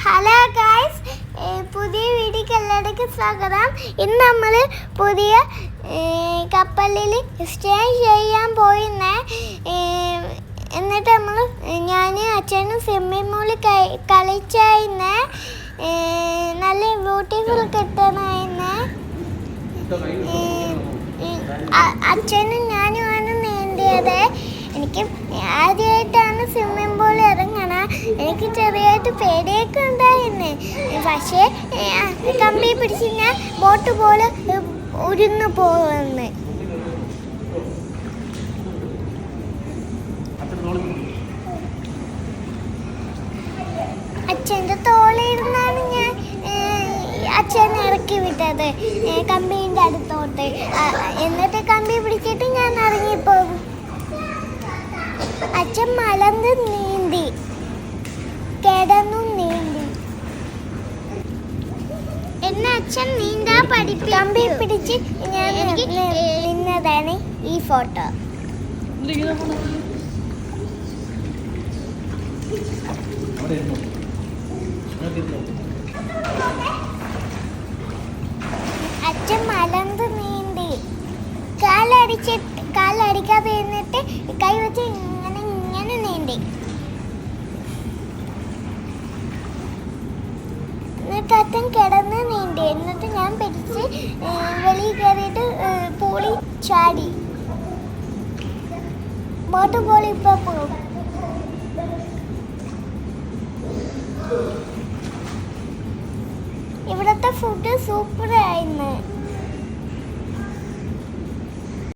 Hello guys, പുതിയ വീഡിയോക്ക് എല്ലാവർക്കും സ്വാഗതം. ഇന്ന് നമ്മൾ പുതിയ കപ്പലിൽ സ്റ്റേ ചെയ്യാൻ പോയിന്നേ. എന്നിട്ട് നമ്മൾ ഞാനും അച്ഛനും സ്വിമ്മിംഗ് പൂളിൽ കളിച്ചായിരുന്നേ. നല്ല ബ്യൂട്ടിഫുൾ കിട്ടണമായിരുന്നേ. അച്ഛനും ഞാനുമാണ് നീന്തിയത്. എനിക്ക് ആദ്യമായിട്ടാണ് സ്വിമ്മിംഗ് പൂളിൽ ഇറങ്ങണം. എനിക്ക് ചെറിയായിട്ട് പേടിയൊക്കെ ഉണ്ടായിരുന്നു. പക്ഷേ കമ്പി പിടിച്ച് ഞാൻ ബോട്ട് പോലെ ഉരുന്നു പോകുന്നു. അച്ഛൻ്റെ തോളിരുന്നാണ് ഞാൻ അച്ഛനെ ഇറക്കി വിട്ടത് കമ്പീൻ്റെ അടുത്തോട്ട്. എന്നിട്ട് കമ്പി പിടിച്ചിട്ട് ഞാൻ ഇറങ്ങിപ്പോകും. അച്ഛൻ മലന്ന് നീന്തി, കിടന്നു നീന്തി. എന്നെ അച്ഛൻ നീന്താ പഠിപ്പിച്ചു. കമ്പി പിടിച്ച് ഞാൻ നിന്നതാണ് ഈ ഫോട്ടോ. അച്ഛൻ മലന്ന് നീന്തി കാലടിക്കാതെ എന്നിട്ട് കൈ വെച്ച് ഇങ്ങനെ നീന്തി. എന്നിട്ട് അച്ഛൻ കിടന്ന് നീന്തി. എന്നിട്ട് ഞാൻ പിടിച്ച് വെളിയിൽ കയറിയിട്ട് പൂളി ചാടി. ബോട്ട് പോലെ ഇപ്പൊ പോകും. ഇവിടുത്തെ ഫുഡ് സൂപ്പറായിരുന്നു.